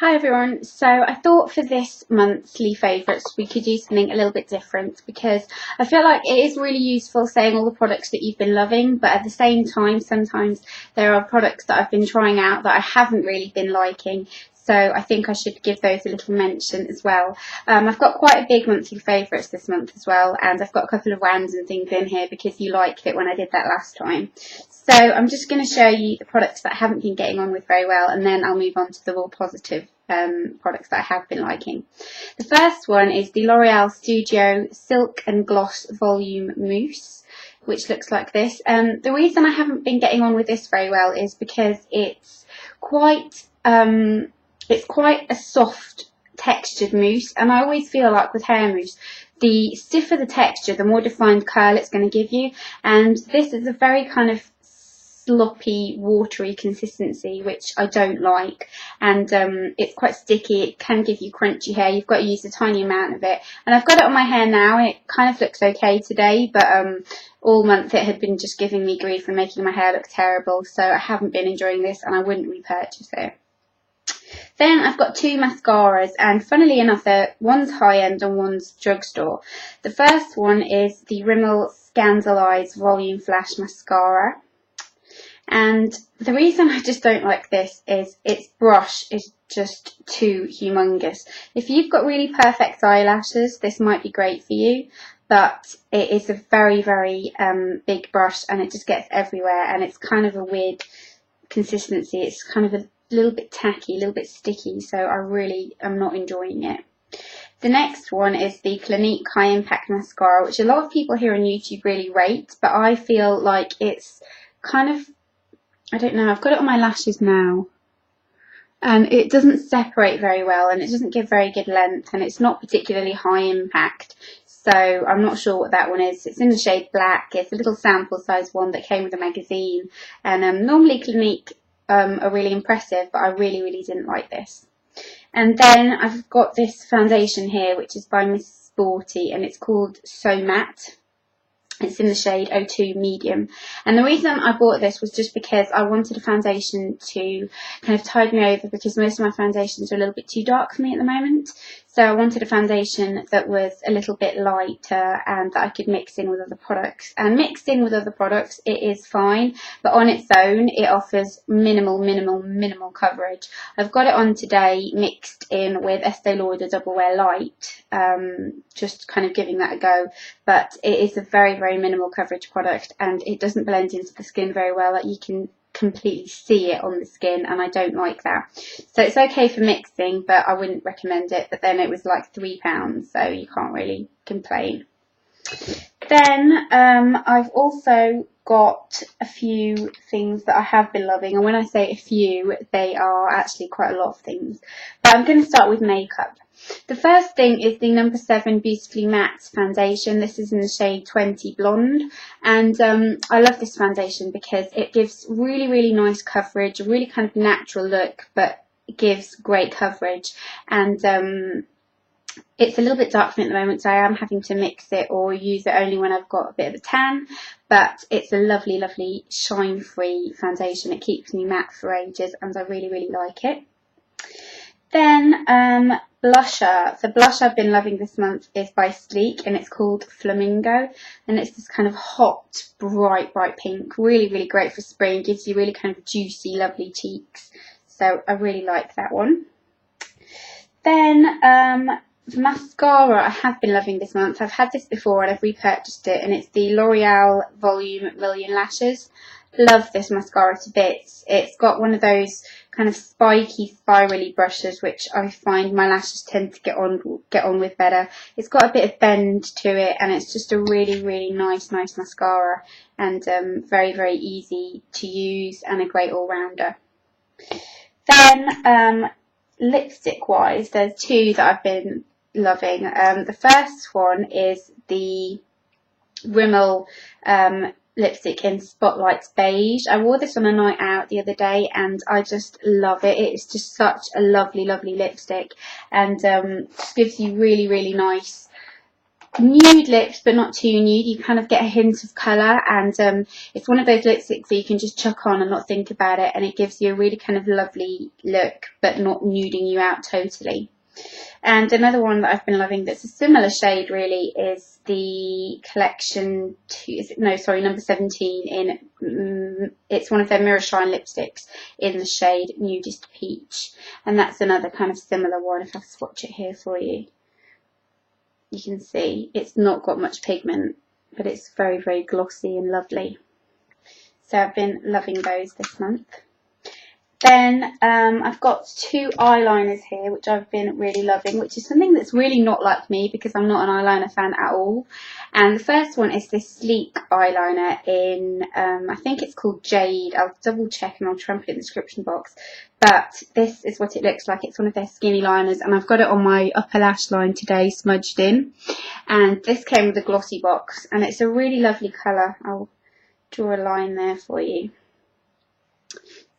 Hi everyone, so I thought for this monthly favourites we could do something a little bit different because I feel like it is really useful saying all the products that you've been loving, but at the same time sometimes there are products that I've been trying out that I haven't really been liking, so I think I should give those a little mention as well. I've got quite a big monthly favourites this month as well, and I've got a couple of random things in here because you liked it when I did that last time. So I'm just going to show you the products that I haven't been getting on with very well, and then I'll move on to the more positive products that I have been liking. The first one is the L'Oreal Studio Silk and Gloss Volume Mousse, which looks like this. The reason I haven't been getting on with this very well is because it's quite a soft textured mousse, and I always feel like with hair mousse, the stiffer the texture, the more defined curl it's going to give you, and this is a very kind of sloppy, watery consistency, which I don't like, and it's quite sticky. It can give you crunchy hair. You've got to use a tiny amount of it, and I've got it on my hair now, and it kind of looks okay today, but all month it had been just giving me grief and making my hair look terrible, so I haven't been enjoying this and I wouldn't repurchase it. Then I've got two mascaras, and funnily enough, one's high-end and one's drugstore. The first one is the Rimmel Scandaleyes Volume Flash Mascara. And the reason I just don't like this is its brush is just too humongous. If you've got really perfect eyelashes, this might be great for you, but it is a very, very big brush, and it just gets everywhere, and it's kind of a weird consistency. It's kind of a little bit tacky, a little bit sticky, so I really am not enjoying it. The next one is the Clinique High Impact Mascara, which a lot of people here on YouTube really rate, but I feel like it's kind of, I don't know, I've got it on my lashes now, and it doesn't separate very well, and it doesn't give very good length, and it's not particularly high impact, so I'm not sure what that one is. It's in the shade black. It's a little sample size one that came with a magazine, and normally Clinique are really impressive, but I really, really didn't like this. And then I've got this foundation here, which is by Miss Sporty, and it's called So Matte. It's in the shade 02 Medium, and the reason I bought this was just because I wanted a foundation to kind of tide me over, because most of my foundations are a little bit too dark for me at the moment. So I wanted a foundation that was a little bit lighter and that I could mix in with other products. And mixed in with other products, it is fine, but on its own, it offers minimal coverage. I've got it on today mixed in with Estee Lauder Double Wear Light, just kind of giving that a go. But it is a very, very minimal coverage product, and it doesn't blend into the skin very well. Like, you can completely see it on the skin, and I don't like that. So it's okay for mixing, but I wouldn't recommend it. But then it was like £3, so you can't really complain. Then I've also got a few things that I have been loving, and when I say a few, they are actually quite a lot of things. But I'm going to start with makeup. The first thing is the No. 7 Beautifully Matte foundation. This is in the shade 20 Blonde, and I love this foundation because it gives really, really nice coverage, a really kind of natural look, but it gives great coverage, and it's a little bit dark for me at the moment, so I am having to mix it or use it only when I've got a bit of a tan, but it's a lovely, lovely shine-free foundation. It keeps me matte for ages, and I really, really like it. Then blusher. The blush I've been loving this month is by Sleek, and it's called Flamingo, and it's this kind of hot, bright pink. Really, really great for spring. Gives you really kind of juicy, lovely cheeks. So I really like that one. Then mascara I have been loving this month. I've had this before and I've repurchased it, and it's the L'Oreal Volume Million Lashes. Love this mascara to bits. It's got one of those kind of spiky, spirally brushes, which I find my lashes tend to get on with better. It's got a bit of bend to it, and it's just a really, really nice mascara, and very, very easy to use and a great all-rounder. Then lipstick wise, there's two that I've been loving. The first one is the Rimmel lipstick in Spotlight's Beige. I wore this on a night out the other day, and I just love it. It's just such a lovely, lovely lipstick, and just gives you really, really nice nude lips, but not too nude. You kind of get a hint of colour, and it's one of those lipsticks that you can just chuck on and not think about it, and it gives you a really kind of lovely look, but not nuding you out totally. And another one that I've been loving that's a similar shade really is the collection number 17 in, it's one of their Mirror Shine lipsticks in the shade Nudist Peach. And that's another kind of similar one. If I swatch it here for you, you can see it's not got much pigment, but it's very, very glossy and lovely. So I've been loving those this month. Then I've got two eyeliners here, which I've been really loving, which is something that's really not like me because I'm not an eyeliner fan at all. And the first one is this sleek eyeliner in, I think it's called Jade. I'll double check and I'll try and put it in the description box. But this is what it looks like. It's one of their skinny liners, and I've got it on my upper lash line today, smudged in. And this came with a glossy box, and it's a really lovely colour. I'll draw a line there for you.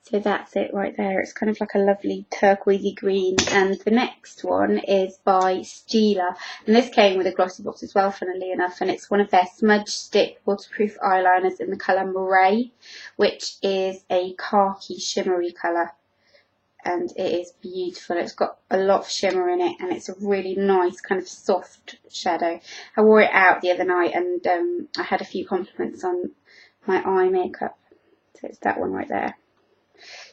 So that's it right there. It's kind of like a lovely turquoisey green. And the next one is by STILA. And this came with a glossy box as well, funnily enough. And it's one of their smudge stick waterproof eyeliners in the colour Moray, which is a khaki shimmery colour. And it is beautiful. It's got a lot of shimmer in it, and it's a really nice kind of soft shadow. I wore it out the other night, and I had a few compliments on my eye makeup. So it's that one right there.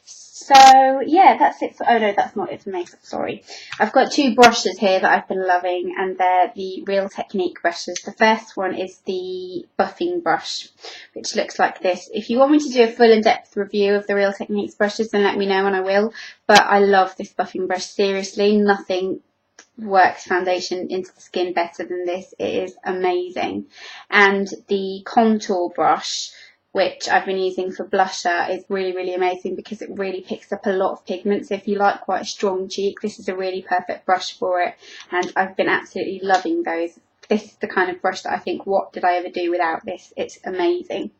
So yeah, that's it for, oh no, that's not it for makeup, sorry. I've got two brushes here that I've been loving, and they're the Real Technique brushes. The first one is the buffing brush, which looks like this. If you want me to do a full in-depth review of the Real Techniques brushes, then let me know and I will. But I love this buffing brush, seriously. Nothing works foundation into the skin better than this. It is amazing. And the contour brush, which I've been using for blusher, is really, really amazing because it really picks up a lot of pigment. So if you like quite a strong cheek, this is a really perfect brush for it. And I've been absolutely loving those. This is the kind of brush that I think, what did I ever do without this? It's amazing.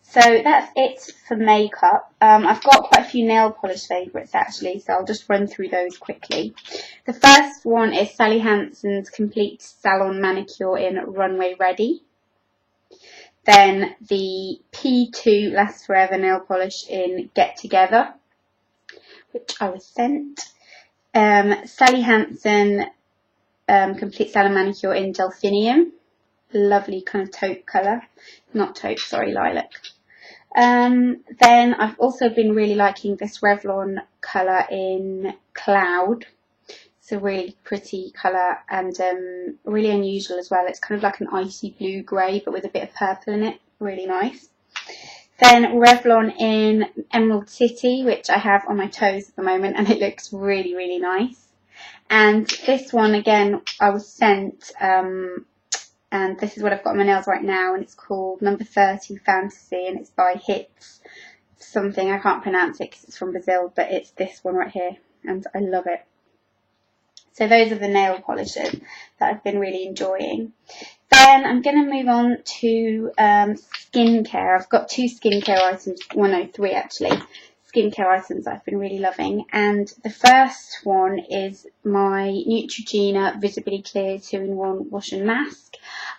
So that's it for makeup. I've got quite a few nail polish favourites actually, so I'll just run through those quickly. The first one is Sally Hansen's Complete Salon Manicure in Runway Ready. Then the P2 Lasts Forever nail polish in Get Together, which I was sent. Sally Hansen Complete Salon Manicure in Delphinium. Lovely kind of taupe colour. Not taupe, sorry, lilac. Then I've also been really liking this Revlon colour in Cloud. It's a really pretty colour and really unusual as well. It's kind of like an icy blue grey but with a bit of purple in it. Really nice. Then Revlon in Emerald City, which I have on my toes at the moment, and it looks really, really nice. And this one again I was sent, and this is what I've got on my nails right now, and it's called Number 30 Fantasy, and it's by Hits something. I can't pronounce it because it's from Brazil, but it's this one right here, and I love it. So those are the nail polishes that I've been really enjoying. Then I'm going to move on to skincare. I've got two skincare items, well no, three actually, skincare items I've been really loving. And the first one is my Neutrogena Visibly Clear 2-in-1 Wash and Mask.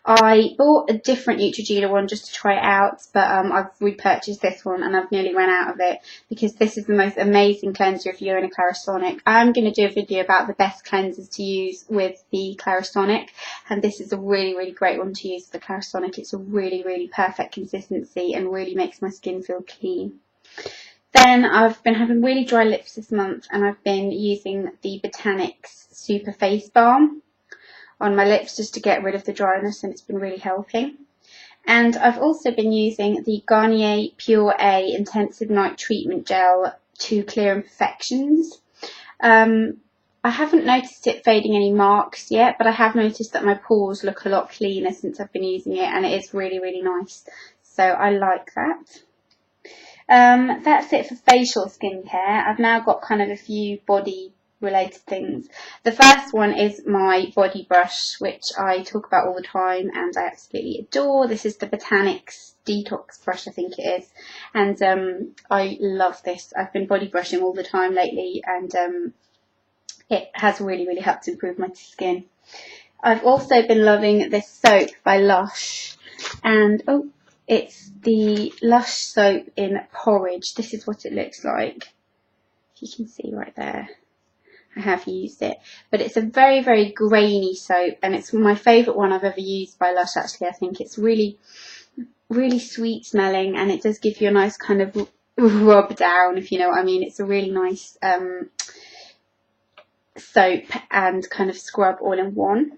I bought a different Neutrogena one just to try it out, but I've repurchased this one and I've nearly run out of it because this is the most amazing cleanser if you're in a Clarisonic. I'm going to do a video about the best cleansers to use with the Clarisonic, and this is a really, really great one to use with the Clarisonic. It's a really, really perfect consistency and really makes my skin feel clean. Then I've been having really dry lips this month, and I've been using the Botanic's Super Face Balm on my lips just to get rid of the dryness, and it's been really helping. And I've also been using the Garnier Pure A Intensive Night Treatment Gel to clear imperfections. I haven't noticed it fading any marks yet, but I have noticed that my pores look a lot cleaner since I've been using it, and it is really, really nice. So I like that. That's it for facial skincare. I've now got kind of a few body related things. The first one is my body brush, which I talk about all the time and I absolutely adore. This is the Botanic's Detox brush, I think it is, and I love this. I've been body brushing all the time lately, and it has really, really helped improve my skin. I've also been loving this soap by Lush, and it's the Lush soap in Porridge. This is what it looks like. You can see right there. I have used it, but it's a very, very grainy soap, and it's my favourite one I've ever used by Lush, actually. I think it's really, really sweet smelling, and it does give you a nice kind of rub down, if you know what I mean. It's a really nice soap and kind of scrub all in one.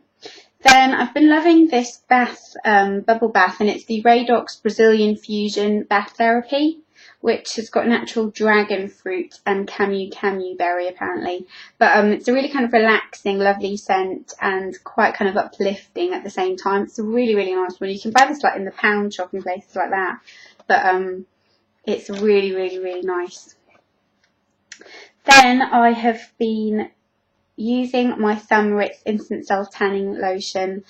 Then I've been loving this bath, bubble bath, and it's the Radox Brazilian Fusion Bath Therapy, which has got natural dragon fruit and camu berry apparently. But it's a really kind of relaxing, lovely scent and quite kind of uplifting at the same time. It's a really, really nice one. You can buy this like in the pound shop and places like that. But it's really, really, really nice. Then I have been using my Ritz Instant Self Tanning Lotion,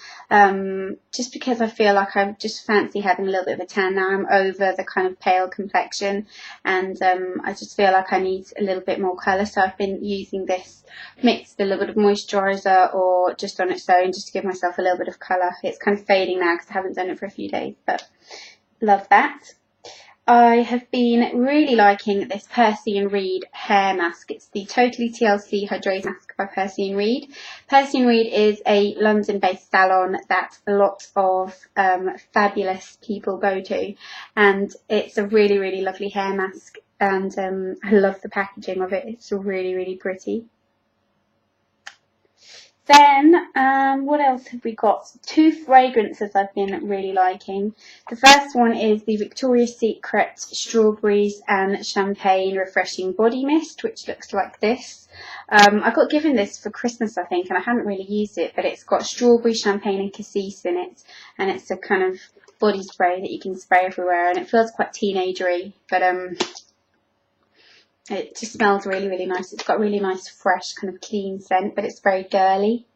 just because I feel like I just fancy having a little bit of a tan now. I'm over the kind of pale complexion, and I just feel like I need a little bit more colour, so I've been using this mixed with a little bit of moisturiser or just on its own, just to give myself a little bit of colour. It's kind of fading now because I haven't done it for a few days, but love that. I have been really liking this Percy Reed hair mask. It's the Totally TLC Hydrating Mask by Percy Reed. Percy Reed is a London-based salon that a lot of fabulous people go to, and it's a really, really lovely hair mask, and I love the packaging of it. It's really, really pretty. Then, what else have we got? Two fragrances I've been really liking. The first one is the Victoria's Secret Strawberries and Champagne Refreshing Body Mist, which looks like this. I got given this for Christmas, I think, and I hadn't really used it, but it's got strawberry, champagne and cassis in it, and it's a kind of body spray that you can spray everywhere, and it feels quite teenagery, but it just smells really, really nice. It's got a really nice, fresh, kind of clean scent, but it's very girly.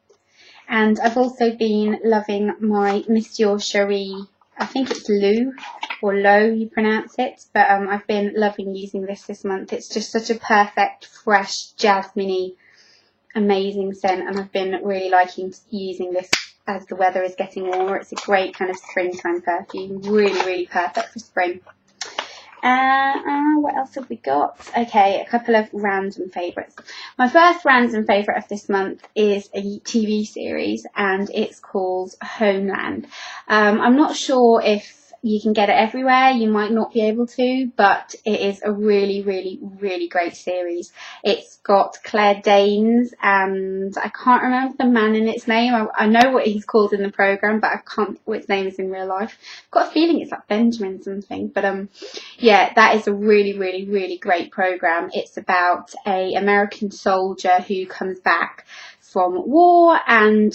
And I've also been loving my Monsieur Cherie, I think it's Lou, or Low you pronounce it, but I've been loving using this month. It's just such a perfect, fresh, jasmine-y, amazing scent, and I've been really liking using this as the weather is getting warmer. It's a great kind of springtime perfume, really, really perfect for spring. What else have we got? Okay, a couple of random favourites. My first random favourite of this month is a TV series, and it's called Homeland. I'm not sure if you can get it everywhere. You might not be able to, but it is a really, really, really great series. It's got Claire Danes, and I can't remember the man in its name. I know what he's called in the programme, but I can't what his name is in real life. I've got a feeling it's like Benjamin something, but yeah, that is a really, really, really great programme. It's about a American soldier who comes back from war, and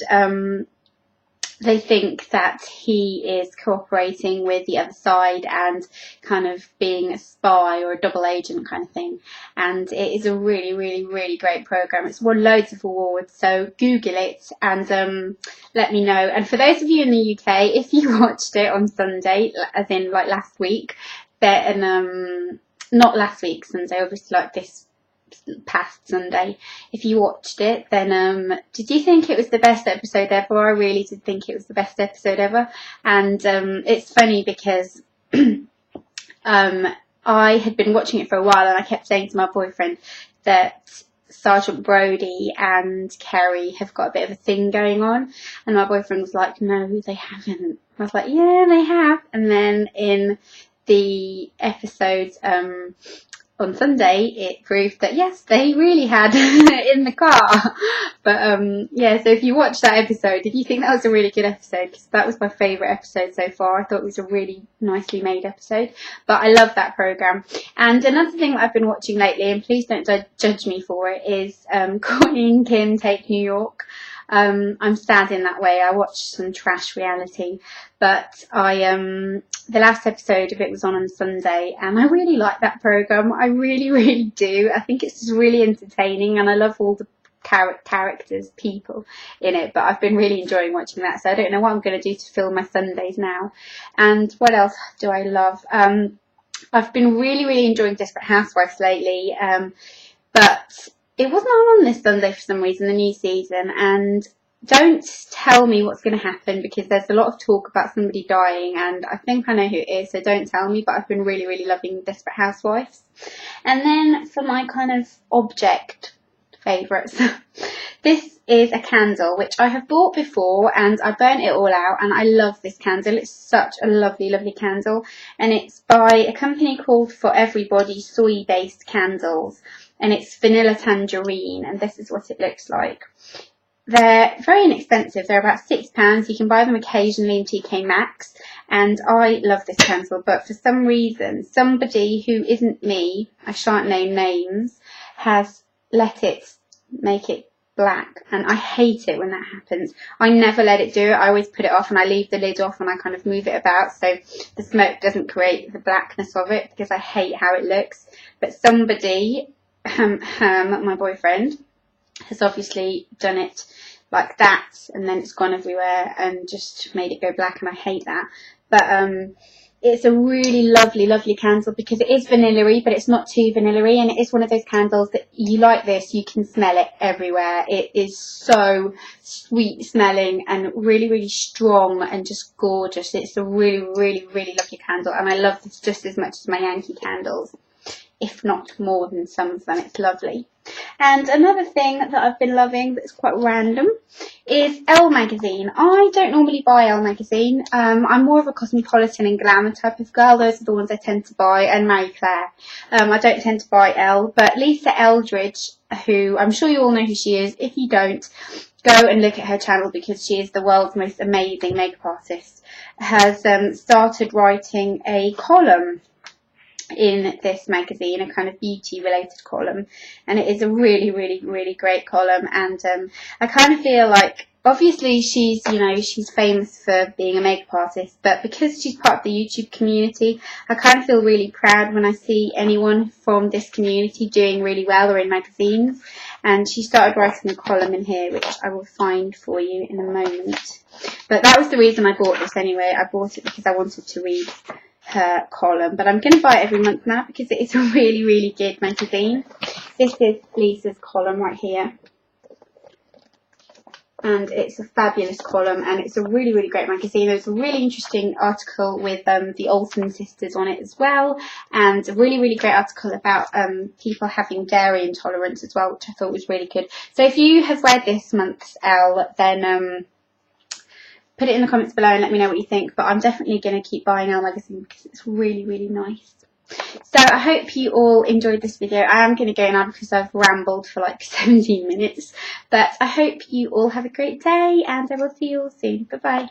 they think that he is cooperating with the other side and kind of being a spy or a double agent kind of thing. And it is a really, really, really great programme. It's won loads of awards, so Google it and let me know. And for those of you in the UK, if you watched it on Sunday, as in like last week, then not last week Sunday, obviously like this past Sunday, if you watched it, then did you think it was the best episode ever? I really did think it was the best episode ever. And it's funny because I had been watching it for a while, and I kept saying to my boyfriend that Sergeant Brody and Kerry have got a bit of a thing going on, and my boyfriend was like, no, they haven't. I was like, yeah, they have. And then in the episodes on Sunday, it proved that yes, they really had in the car. But yeah, so if you watch that episode, if you think that was a really good episode, because that was my favourite episode so far, I thought it was a really nicely made episode. But I love that programme. And another thing that I've been watching lately, and please don't judge me for it, is Courtney and Kim Take New York. I'm sad in that way. I watched some trash reality, but the last episode of it was on Sunday, and I really like that programme. I really, really do. I think it's just really entertaining, and I love all the characters, people in it, but I've been really enjoying watching that, so I don't know what I'm going to do to fill my Sundays now. And what else do I love? I've been really, really enjoying Desperate Housewives lately, but it wasn't on this Sunday for some reason, the new season, and don't tell me what's going to happen, because there's a lot of talk about somebody dying and I think I know who it is, so don't tell me, but I've been really, really loving Desperate Housewives. And then for my kind of object favourites, this is a candle which I have bought before and I burnt it all out, and I love this candle. It's such a lovely, lovely candle, and it's by a company called For Everybody Soy Based Candles, and it's vanilla tangerine, and this is what it looks like. They're very inexpensive. They're about £6. You can buy them occasionally in TK Maxx, and I love this candle, but for some reason somebody who isn't me, I shan't name names, has let it make it black, and I hate it when that happens. I never let it do it. I always put it off and I leave the lid off and I kind of move it about so the smoke doesn't create the blackness of it, because I hate how it looks. But somebody, my boyfriend, has obviously done it like that, and then it's gone everywhere and just made it go black, and I hate that. But it's a really lovely, lovely candle, because it is vanilla-y, but it's not too vanilla-y, and it is one of those candles that you like this, you can smell it everywhere. It is so sweet smelling and really, really strong and just gorgeous. It's a really, really, really lovely candle, and I love this just as much as my Yankee candles, if not more than some of them. It's lovely. And another thing that I've been loving that's quite random is Elle Magazine. I don't normally buy Elle Magazine. I'm more of a cosmopolitan and glamour type of girl. Those are the ones I tend to buy, and Marie Claire. I don't tend to buy Elle, but Lisa Eldridge, who I'm sure you all know who she is. If you don't, go and look at her channel, because she is the world's most amazing makeup artist, has started writing a column in this magazine, a kind of beauty related column, and it is a really, really, really great column. And I kind of feel like, obviously she's, you know, she's famous for being a makeup artist, but because she's part of the YouTube community, I kind of feel really proud when I see anyone from this community doing really well or in magazines. And she started writing a column in here, which I will find for you in a moment. But that was the reason I bought this anyway. I bought it because I wanted to read her column, but I'm going to buy it every month now because it is a really, really good magazine. This is Lisa's column right here, and it's a fabulous column, and it's a really, really great magazine. There's a really interesting article with the Olsen sisters on it as well, and a really, really great article about people having dairy intolerance as well, which I thought was really good. So if you have read this month's Elle, then put it in the comments below and let me know what you think. But I'm definitely going to keep buying Elle Magazine because it's really, really nice. So I hope you all enjoyed this video. I am going to go now because I've rambled for like 17 minutes. But I hope you all have a great day, and I will see you all soon. Bye bye.